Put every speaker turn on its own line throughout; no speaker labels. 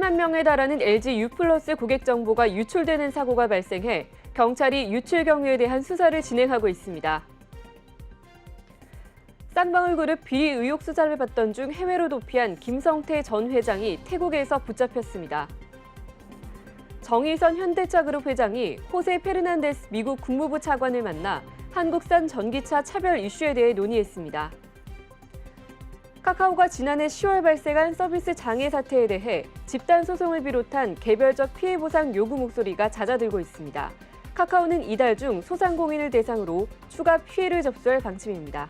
18만 명에 달하는 LG U+ 고객 정보가 유출되는 사고가 발생해 경찰이 유출 경위에 대한 수사를 진행하고 있습니다. 쌍방울그룹 비리 의혹 수사를 받던 중 해외로 도피한 김성태 전 회장이 태국에서 붙잡혔습니다. 정의선 현대차그룹 회장이 호세 페르난데스 미국 국무부 차관을 만나 한국산 전기차 차별 이슈에 대해 논의했습니다. 카카오가 지난해 10월 발생한 서비스 장애 사태에 대해 집단 소송을 비롯한 개별적 피해 보상 요구 목소리가 잦아들고 있습니다. 카카오는 이달 중 소상공인을 대상으로 추가 피해를 접수할 방침입니다.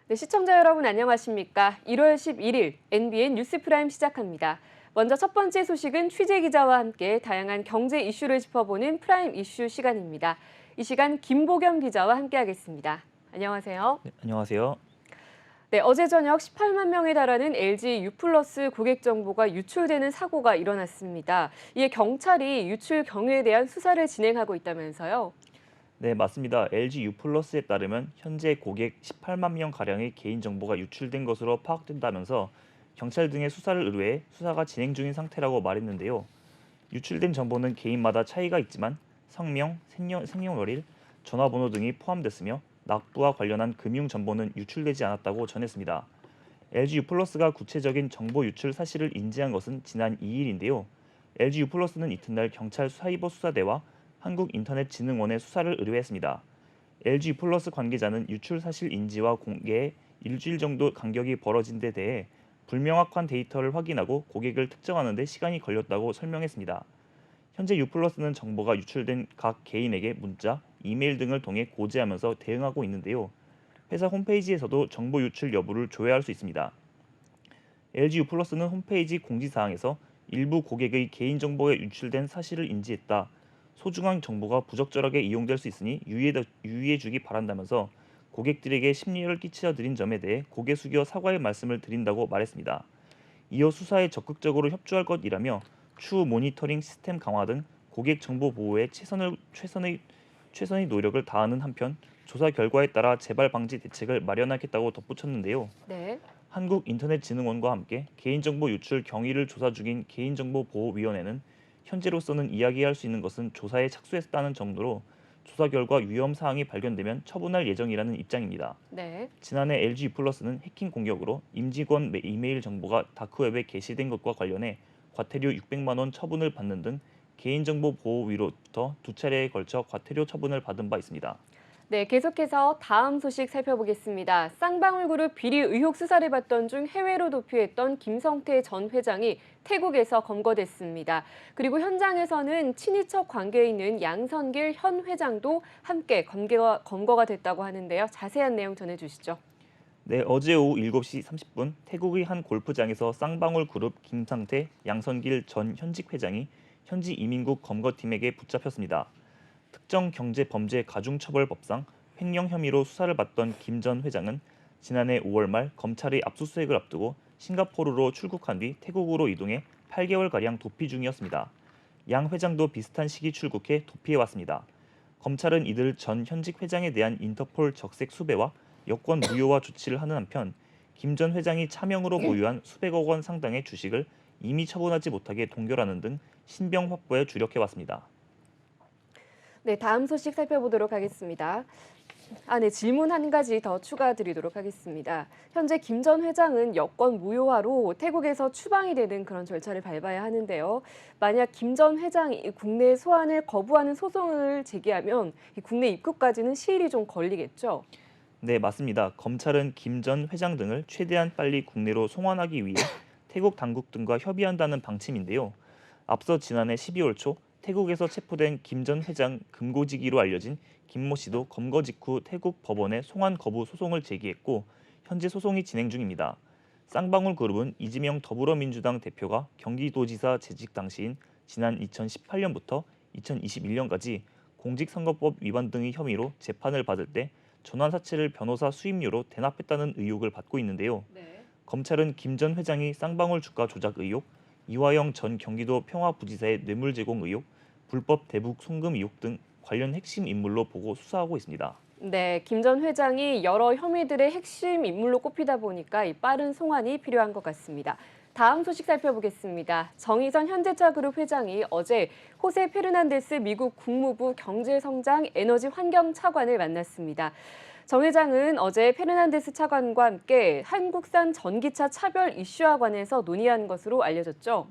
네, 시청자 여러분 안녕하십니까? 1월 11일 NBN 뉴스프라임 시작합니다. 먼저 첫 번째 소식은 취재 기자와 함께 다양한 경제 이슈를 짚어보는 프라임 이슈 시간입니다. 이 시간 김보겸 기자와 함께하겠습니다. 안녕하세요.
네, 안녕하세요.
네, 어제 저녁 18만 명에 달하는 LG U+ 고객 정보가 유출되는 사고가 일어났습니다. 이에 경찰이 유출 경위에 대한 수사를 진행하고 있다면서요?
네, 맞습니다. LG U+에 따르면 현재 고객 18만 명 가량의 개인 정보가 유출된 것으로 파악된다면서 경찰 등의 수사를 의뢰해 수사가 진행 중인 상태라고 말했는데요. 유출된 정보는 개인마다 차이가 있지만 성명, 생년월일, 전화번호 등이 포함됐으며 납부와 관련한 금융 정보는 유출되지 않았다고 전했습니다. LG U+가 구체적인 정보 유출 사실을 인지한 것은 지난 2일인데요. LG U+는 이튿날 경찰 사이버 수사대와 한국인터넷진흥원에 수사를 의뢰했습니다. LG U+ 관계자는 유출 사실 인지와 공개에 일주일 정도 간격이 벌어진 데 대해 불명확한 데이터를 확인하고 고객을 특정하는 데 시간이 걸렸다고 설명했습니다. 현재 U+는 정보가 유출된 각 개인에게 문자, 이메일 등을 통해 고지하면서 대응하고 있는데요. 회사 홈페이지에서도 정보 유출 여부를 조회할 수 있습니다. LG U+는 홈페이지 공지사항에서 일부 고객의 개인정보가 유출된 사실을 인지했다. 소중한 정보가 부적절하게 이용될 수 있으니 유의해주기 바란다면서 고객들에게 심려를 끼쳐드린 점에 대해 고개 숙여 사과의 말씀을 드린다고 말했습니다. 이어 수사에 적극적으로 협조할 것이라며 추후 모니터링 시스템 강화 등 고객 정보 보호에 최선의 노력을 다하는 한편 조사 결과에 따라 재발 방지 대책을 마련하겠다고 덧붙였는데요.
네.
한국인터넷진흥원과 함께 개인정보 유출 경위를 조사 중인 개인정보보호위원회는 현재로서는 이야기할 수 있는 것은 조사에 착수했다는 정도로 조사 결과 위험 사항이 발견되면 처분할 예정이라는 입장입니다.
네.
지난해 LG U+는 해킹 공격으로 임직원 이메일 정보가 다크웹에 게시된 것과 관련해 과태료 600만 원 처분을 받는 등 개인정보 보호위로부터 두 차례에 걸쳐 과태료 처분을 받은 바 있습니다.
네, 계속해서 다음 소식 살펴보겠습니다. 쌍방울그룹 비리 의혹 수사를 받던 중 해외로 도피했던 김성태 전 회장이 태국에서 검거됐습니다. 그리고 현장에서는 친인척 관계에 있는 양선길 현 회장도 함께 검거가 됐다고 하는데요. 자세한 내용 전해주시죠.
네, 어제 오후 7시 30분 태국의 한 골프장에서 쌍방울그룹 김상태, 양선길 전 현직 회장이 현지 이민국 검거팀에게 붙잡혔습니다. 특정경제범죄가중처벌법상 횡령 혐의로 수사를 받던 김 전 회장은 지난해 5월 말 검찰의 압수수색을 앞두고 싱가포르로 출국한 뒤 태국으로 이동해 8개월가량 도피 중이었습니다. 양 회장도 비슷한 시기 출국해 도피해왔습니다. 검찰은 이들 전 현직 회장에 대한 인터폴 적색 수배와 여권 무효화 조치를 하는 한편 김 전 회장이 차명으로 보유한 수백억 원 상당의 주식을 이미 처분하지 못하게 동결하는 등 신병 확보에 주력해왔습니다.
네, 다음 소식 살펴보도록 하겠습니다. 네, 질문 한 가지 더 추가드리도록 하겠습니다. 현재 김 전 회장은 여권 무효화로 태국에서 추방이 되는 그런 절차를 밟아야 하는데요. 만약 김 전 회장이 국내 소환을 거부하는 소송을 제기하면 국내 입국까지는 시일이 좀 걸리겠죠?
네, 맞습니다. 검찰은 김 전 회장 등을 최대한 빨리 국내로 송환하기 위해 태국 당국 등과 협의한다는 방침인데요. 앞서 지난해 12월 초 태국에서 체포된 김 전 회장 금고지기로 알려진 김모 씨도 검거 직후 태국 법원에 송환 거부 소송을 제기했고 현재 소송이 진행 중입니다. 쌍방울그룹은 이재명 더불어민주당 대표가 경기도지사 재직 당시인 지난 2018년부터 2021년까지 공직선거법 위반 등의 혐의로 재판을 받을 때 전환사채를 변호사 수임료로 대납했다는 의혹을 받고 있는데요.
네.
검찰은 김 전 회장이 쌍방울 주가 조작 의혹, 이화영 전 경기도 평화부지사의 뇌물 제공 의혹, 불법 대북 송금 의혹 등 관련 핵심 인물로 보고 수사하고 있습니다.
네, 김 전 회장이 여러 혐의들의 핵심 인물로 꼽히다 보니까 이 빠른 송환이 필요한 것 같습니다. 다음 소식 살펴보겠습니다. 정의선 현대차그룹 회장이 어제 호세 페르난데스 미국 국무부 경제성장 에너지 환경 차관을 만났습니다. 정 회장은 어제 페르난데스 차관과 함께 한국산 전기차 차별 이슈와 관해서 논의한 것으로 알려졌죠.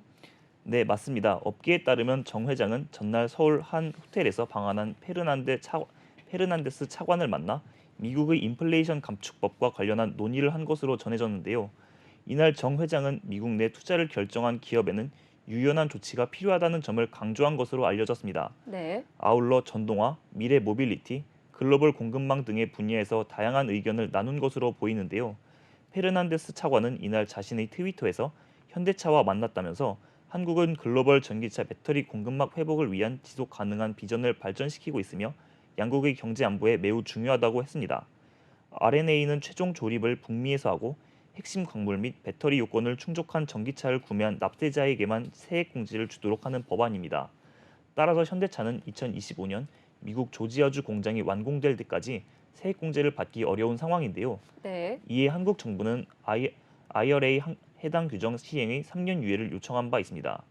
네, 맞습니다. 업계에 따르면 정 회장은 전날 서울 한 호텔에서 방한한 페르난데스 차관을 만나 미국의 인플레이션 감축법과 관련한 논의를 한 것으로 전해졌는데요. 이날 정 회장은 미국 내 투자를 결정한 기업에는 유연한 조치가 필요하다는 점을 강조한 것으로 알려졌습니다.
네.
아울러 전동화, 미래 모빌리티, 글로벌 공급망 등의 분야에서 다양한 의견을 나눈 것으로 보이는데요. 페르난데스 차관은 이날 자신의 트위터에서 현대차와 만났다면서 한국은 글로벌 전기차 배터리 공급망 회복을 위한 지속 가능한 비전을 발전시키고 있으며 양국의 경제 안보에 매우 중요하다고 했습니다. RNA는 최종 조립을 북미에서 하고 핵심 광물 및 배터리 요건을 충족한 전기차를 구매한 납세자에게만 세액 공제를 주도록 하는 법안입니다. 따라서 현대차는 2025년 미국 조지아주 공장이 완공될 때까지 세액 공제를 받기 어려운 상황인데요.
네.
이에 한국 정부는 IRA 해당 규정 시행의 3년 유예를 요청한 바 있습니다.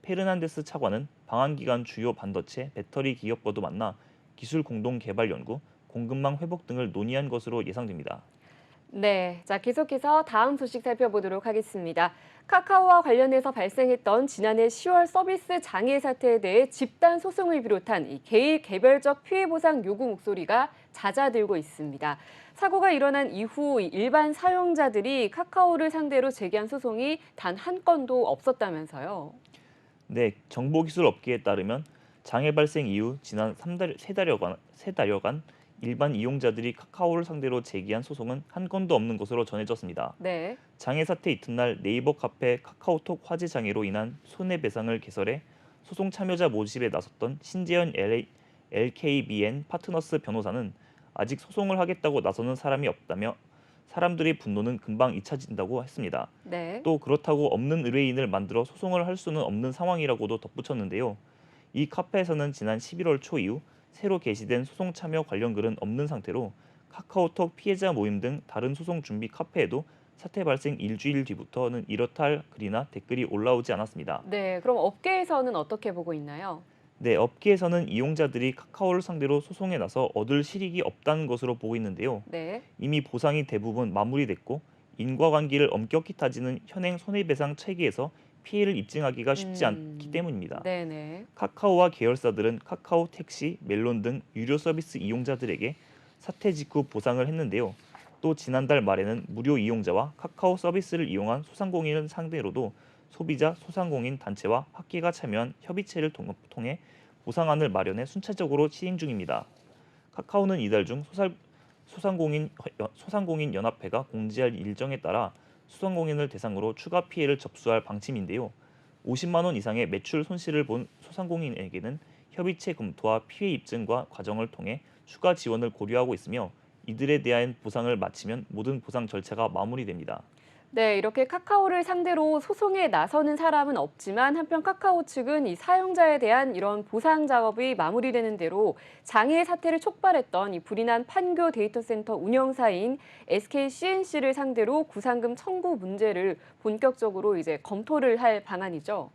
페르난데스 차관은 방한 기간 주요 반도체, 배터리 기업과도 만나 기술 공동 개발 연구, 공급망 회복 등을 논의한 것으로 예상됩니다.
네, 자 계속해서 다음 소식 살펴보도록 하겠습니다. 카카오와 관련해서 발생했던 지난해 10월 서비스 장애 사태에 대해 집단 소송을 비롯한 이 개인 개별적 피해 보상 요구 목소리가 잦아들고 있습니다. 사고가 일어난 이후 일반 사용자들이 카카오를 상대로 제기한 소송이 단 한 건도 없었다면서요.
네, 정보기술 업계에 따르면 장애 발생 이후 지난 세 달여간 일반 이용자들이 카카오를 상대로 제기한 소송은 한 건도 없는 것으로 전해졌습니다.
네.
장애 사태 이튿날 네이버 카페 카카오톡 화재 장애로 인한 손해배상을 개설해 소송 참여자 모집에 나섰던 신재현 LKBN 파트너스 변호사는 아직 소송을 하겠다고 나서는 사람이 없다며 사람들의 분노는 금방 잊혀진다고 했습니다.
네.
또 그렇다고 없는 의뢰인을 만들어 소송을 할 수는 없는 상황이라고도 덧붙였는데요. 이 카페에서는 지난 11월 초 이후 새로 게시된 소송 참여 관련 글은 없는 상태로 카카오톡 피해자 모임 등 다른 소송 준비 카페에도 사태 발생 일주일 뒤부터는 이렇다 할 글이나 댓글이 올라오지 않았습니다.
네, 그럼 업계에서는 어떻게 보고 있나요?
네, 업계에서는 이용자들이 카카오를 상대로 소송에 나서 얻을 실익이 없다는 것으로 보고 있는데요.
네.
이미 보상이 대부분 마무리됐고 인과관계를 엄격히 따지는 현행 손해배상 체계에서 피해를 입증하기가 쉽지 않기 때문입니다.
네네.
카카오와 계열사들은 카카오 택시, 멜론 등 유료 서비스 이용자들에게 사태 직후 보상을 했는데요. 또 지난달 말에는 무료 이용자와 카카오 서비스를 이용한 소상공인을 상대로도 소비자, 소상공인 단체와 학계가 참여한 협의체를 통해 보상안을 마련해 순차적으로 시행 중입니다. 카카오는 이달 중 소상공인 연합회가 공지할 일정에 따라 소상공인을 대상으로 추가 피해를 접수할 방침인데요. 50만 원 이상의 매출 손실을 본 소상공인에게는 협의체 검토와 피해 입증과 과정을 통해 추가 지원을 고려하고 있으며 이들에 대한 보상을 마치면 모든 보상 절차가 마무리됩니다.
네, 이렇게 카카오를 상대로 소송에 나서는 사람은 없지만 한편 카카오 측은 이 사용자에 대한 이런 보상 작업이 마무리되는 대로 장애 사태를 촉발했던 이 불이 난 판교 데이터 센터 운영사인 SK CNC를 상대로 구상금 청구 문제를 본격적으로 이제 검토를 할 방안이죠.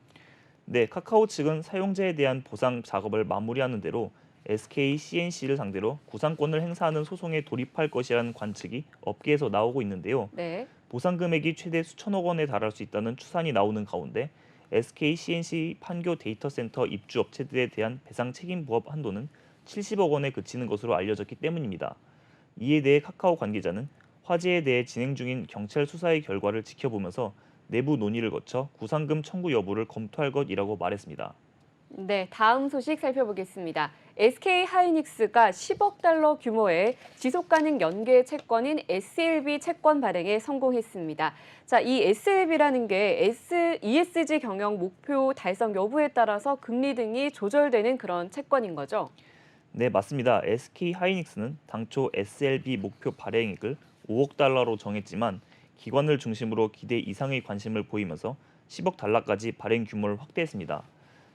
네, 카카오 측은 사용자에 대한 보상 작업을 마무리하는 대로 SK CNC를 상대로 구상권을 행사하는 소송에 돌입할 것이라는 관측이 업계에서 나오고 있는데요.
네.
보상 금액이 최대 수천억 원에 달할 수 있다는 추산이 나오는 가운데 SK CNC 판교 데이터 센터 입주 업체들에 대한 배상 책임 부합 한도는 70억 원에 그치는 것으로 알려졌기 때문입니다. 이에 대해 카카오 관계자는 화재에 대해 진행 중인 경찰 수사의 결과를 지켜보면서 내부 논의를 거쳐 구상금 청구 여부를 검토할 것이라고 말했습니다.
네, 다음 소식 살펴보겠습니다. SK 하이닉스가 10억 달러 규모의 지속가능 연계 채권인 SLB 채권 발행에 성공했습니다. 자, 이 SLB라는 게 ESG 경영 목표 달성 여부에 따라서 금리 등이 조절되는 그런 채권인 거죠.
네, 맞습니다. SK 하이닉스는 당초 SLB 목표 발행액을 5억 달러로 정했지만 기관을 중심으로 기대 이상의 관심을 보이면서 10억 달러까지 발행 규모를 확대했습니다.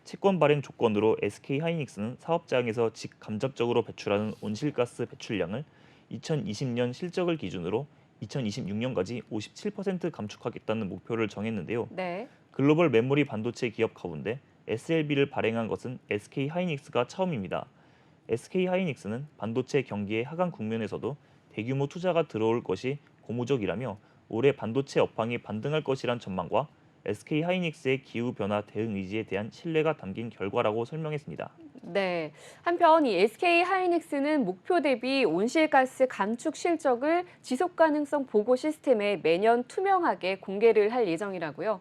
채권 발행 조건으로 SK하이닉스는 사업장에서 직간접적으로 배출하는 온실가스 배출량을 2020년 실적을 기준으로 2026년까지 57% 감축하겠다는 목표를 정했는데요.
네.
글로벌 메모리 반도체 기업 가운데 SLB를 발행한 것은 SK하이닉스가 처음입니다. SK하이닉스는 반도체 경기의 하강 국면에서도 대규모 투자가 들어올 것이 고무적이라며 올해 반도체 업황이 반등할 것이란 전망과 SK하이닉스의 기후변화 대응 의지에 대한 신뢰가 담긴 결과라고 설명했습니다.
네. 한편 이 SK 하이닉스는 목표 대비 온실가스 감축 실적을 지속 가능성 보고 시스템에 매년 투명하게 공개를 할 예정이라고요.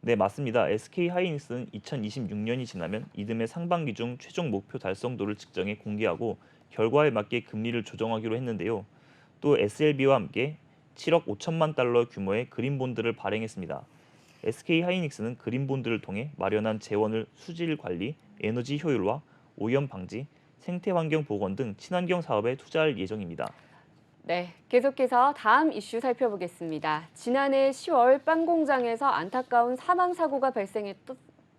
네, 맞습니다. SK하이닉스는 2026년이 지나면 이듬해 상반기 중 최종 목표 달성도를 측정해 공개하고 결과에 맞게 금리를 조정하기로 했는데요. 또 SLB와 함께 7억 5천만 달러 규모의 그린본드를 발행했습니다. SK하이닉스는 그린본드를 통해 마련한 재원을 수질 관리, 에너지 효율화, 오염 방지, 생태환경 보건 등 친환경 사업에 투자할 예정입니다.
네, 계속해서 다음 이슈 살펴보겠습니다. 지난해 10월 빵 공장에서 안타까운 사망 사고가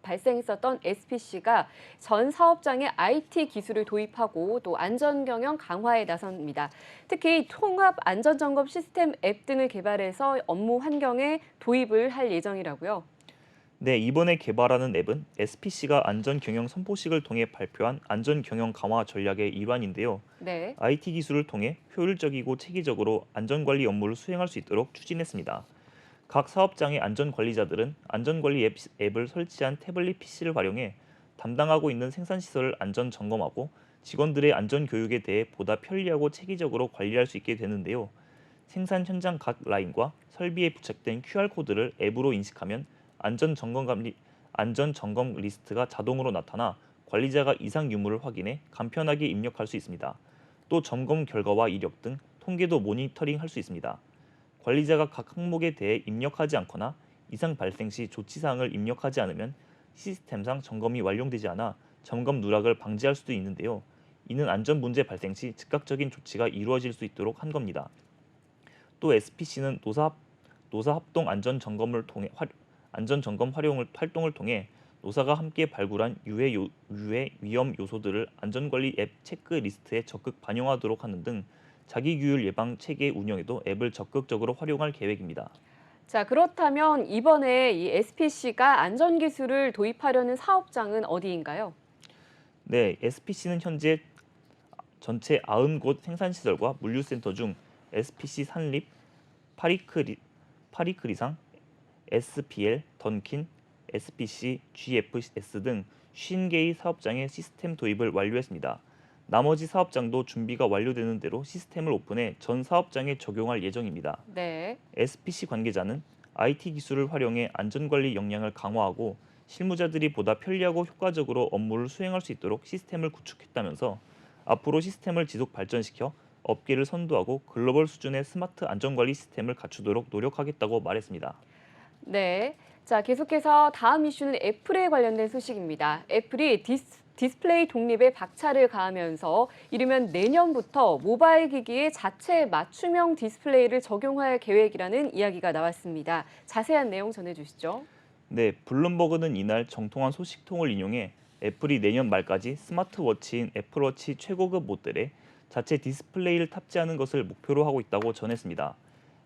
발생했었던 SPC가 전 사업장에 IT 기술을 도입하고 또 안전 경영 강화에 나섭니다. 특히 통합 안전 점검 시스템 앱 등을 개발해서 업무 환경에 도입을 할 예정이라고요.
네, 이번에 개발하는 앱은 SPC가 안전 경영 선포식을 통해 발표한 안전 경영 강화 전략의 일환인데요.
네.
IT 기술을 통해 효율적이고 체계적으로 안전관리 업무를 수행할 수 있도록 추진했습니다. 각 사업장의 안전관리자들은 안전관리 앱을 설치한 태블릿 PC를 활용해 담당하고 있는 생산시설을 안전 점검하고 직원들의 안전 교육에 대해 보다 편리하고 체계적으로 관리할 수 있게 되는데요. 생산 현장 각 라인과 설비에 부착된 QR코드를 앱으로 인식하면 안전 점검 리스트가 자동으로 나타나 관리자가 이상 유무를 확인해 간편하게 입력할 수 있습니다. 또 점검 결과와 이력 등 통계도 모니터링할 수 있습니다. 관리자가 각 항목에 대해 입력하지 않거나 이상 발생 시 조치 사항을 입력하지 않으면 시스템상 점검이 완료되지 않아 점검 누락을 방지할 수도 있는데요. 이는 안전 문제 발생 시 즉각적인 조치가 이루어질 수 있도록 한 겁니다. 또 SPC는 노사 합동 안전 점검 활동을 통해 노사가 함께 발굴한 유해 위험 요소들을 안전관리 앱 체크리스트에 적극 반영하도록 하는 등 자기 규율 예방 체계 운영에도 앱을 적극적으로 활용할 계획입니다.
자, 그렇다면 이번에 이 SPC가 안전 기술을 도입하려는 사업장은 어디인가요?
네, SPC는 현재 전체 90곳 생산시설과 물류센터 중 SPC 산립, 파리크리, 파리크리상, SPL, 던킨, SPC, GFS 등 50개의 사업장의 시스템 도입을 완료했습니다. 나머지 사업장도 준비가 완료되는 대로 시스템을 오픈해 전 사업장에 적용할 예정입니다.
네.
SPC 관계자는 IT 기술을 활용해 안전관리 역량을 강화하고 실무자들이 보다 편리하고 효과적으로 업무를 수행할 수 있도록 시스템을 구축했다면서 앞으로 시스템을 지속 발전시켜 업계를 선도하고 글로벌 수준의 스마트 안전관리 시스템을 갖추도록 노력하겠다고 말했습니다.
네. 자, 계속해서 다음 이슈는 애플에 관련된 소식입니다. 애플이 디스플레이 독립에 박차를 가하면서 이르면 내년부터 모바일 기기에 자체 맞춤형 디스플레이를 적용할 계획이라는 이야기가 나왔습니다. 자세한 내용 전해주시죠.
네, 블룸버그는 이날 정통한 소식통을 인용해 애플이 내년 말까지 스마트워치인 애플워치 최고급 모델에 자체 디스플레이를 탑재하는 것을 목표로 하고 있다고 전했습니다.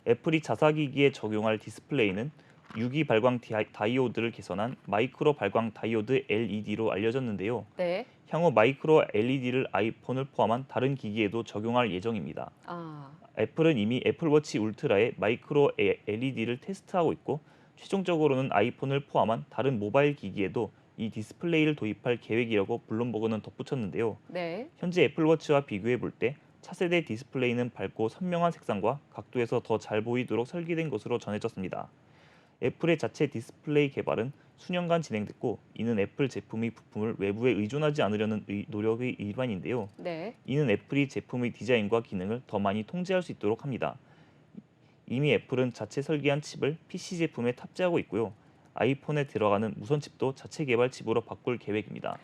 애플이 자사기기에 적용할 디스플레이는 유기 발광 다이오드를 개선한 마이크로 발광 다이오드 LED로 알려졌는데요.
네.
향후 마이크로 LED를 아이폰을 포함한 다른 기기에도 적용할 예정입니다.
아,
애플은 이미 애플워치 울트라에 마이크로 LED를 테스트하고 있고 최종적으로는 아이폰을 포함한 다른 모바일 기기에도 이 디스플레이를 도입할 계획이라고 블룸버그는 덧붙였는데요.
네.
현재 애플워치와 비교해 볼 때 차세대 디스플레이는 밝고 선명한 색상과 각도에서 더 잘 보이도록 설계된 것으로 전해졌습니다. 애플의 자체 디스플레이 개발은 수년간 진행됐고 이는 애플 제품의 부품을 외부에 의존하지 않으려는 노력의 일환인데요.
네.
이는 애플이 제품의 디자인과 기능을 더 많이 통제할 수 있도록 합니다. 이미 애플은 자체 설계한 칩을 PC 제품에 탑재하고 있고요. 아이폰에 들어가는 무선 칩도 자체 개발 칩으로 바꿀 계획입니다.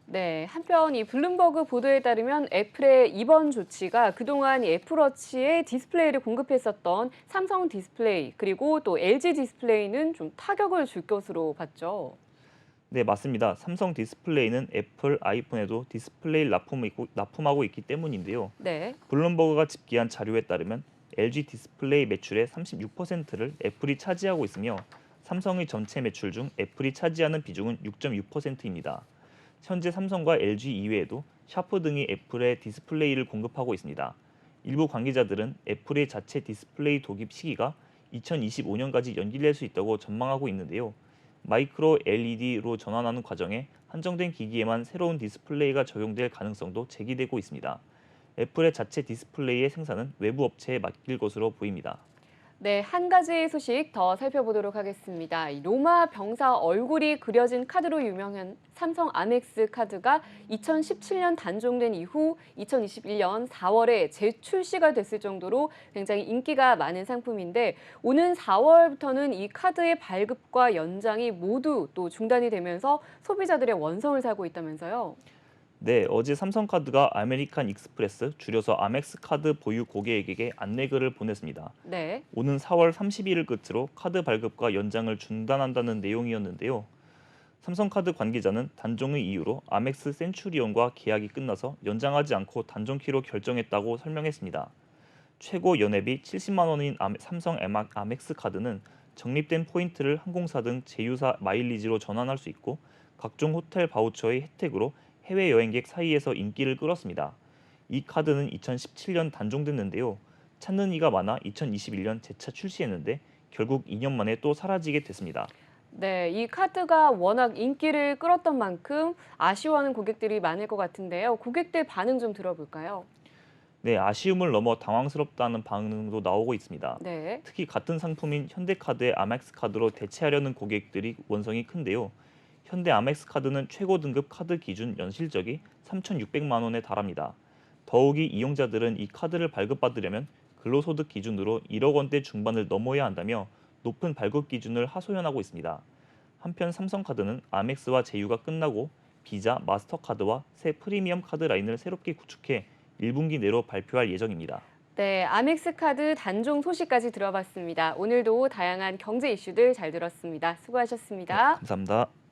네, 한편 이 블룸버그 보도에 따르면 애플의 이번 조치가 그동안 이 애플워치에 디스플레이를 공급했었던 삼성 디스플레이 그리고 또 LG 디스플레이는 좀 타격을 줄 것으로 봤죠.
네, 맞습니다. 삼성 디스플레이는 애플 아이폰에도 디스플레이를 납품하고 있기 때문인데요.
네.
블룸버그가 집계한 자료에 따르면 LG 디스플레이 매출의 36%를 애플이 차지하고 있으며 삼성의 전체 매출 중 애플이 차지하는 비중은 6.6%입니다. 현재 삼성과 LG 이외에도 샤프 등이 애플에 디스플레이를 공급하고 있습니다. 일부 관계자들은 애플의 자체 디스플레이 도입 시기가 2025년까지 연기될 수 있다고 전망하고 있는데요. 마이크로 LED로 전환하는 과정에 한정된 기기에만 새로운 디스플레이가 적용될 가능성도 제기되고 있습니다. 애플의 자체 디스플레이의 생산은 외부 업체에 맡길 것으로 보입니다.
네, 한 가지 소식 더 살펴보도록 하겠습니다. 이 로마 병사 얼굴이 그려진 카드로 유명한 삼성 아멕스 카드가 2017년 단종된 이후 2021년 4월에 재출시가 됐을 정도로 굉장히 인기가 많은 상품인데 오는 4월부터는 이 카드의 발급과 연장이 모두 또 중단이 되면서 소비자들의 원성을 사고 있다면서요.
네, 어제 삼성카드가 아메리칸 익스프레스, 줄여서 아멕스 카드 보유 고객에게 안내글을 보냈습니다.
네.
오는 4월 30일을 끝으로 카드 발급과 연장을 중단한다는 내용이었는데요. 삼성카드 관계자는 단종의 이유로 아멕스 센츄리온과 계약이 끝나서 연장하지 않고 단종키로 결정했다고 설명했습니다. 최고 연회비 70만 원인 삼성 아멕스 카드는 적립된 포인트를 항공사 등 제휴사 마일리지로 전환할 수 있고 각종 호텔 바우처의 혜택으로 해외 여행객 사이에서 인기를 끌었습니다. 이 카드는 2017년 단종됐는데요. 찾는 이가 많아 2021년 재차 출시했는데 결국 2년 만에 또 사라지게 됐습니다.
네, 이 카드가 워낙 인기를 끌었던 만큼 아쉬워하는 고객들이 많을 것 같은데요. 고객들 반응 좀 들어볼까요?
네, 아쉬움을 넘어 당황스럽다는 반응도 나오고 있습니다.
네.
특히 같은 상품인 현대카드의 아멕스 카드로 대체하려는 고객들이 원성이 큰데요. 현대 아멕스 카드는 최고 등급 카드 기준 연실적이 3,600만 원에 달합니다. 더욱이 이용자들은 이 카드를 발급받으려면 근로소득 기준으로 1억 원대 중반을 넘어야 한다며 높은 발급 기준을 하소연하고 있습니다. 한편 삼성카드는 아멕스와 제휴가 끝나고 비자, 마스터카드와 새 프리미엄 카드 라인을 새롭게 구축해 1분기 내로 발표할 예정입니다.
네, 아멕스 카드 단종 소식까지 들어봤습니다. 오늘도 다양한 경제 이슈들 잘 들었습니다.
네,
수고하셨습니다.
감사합니다.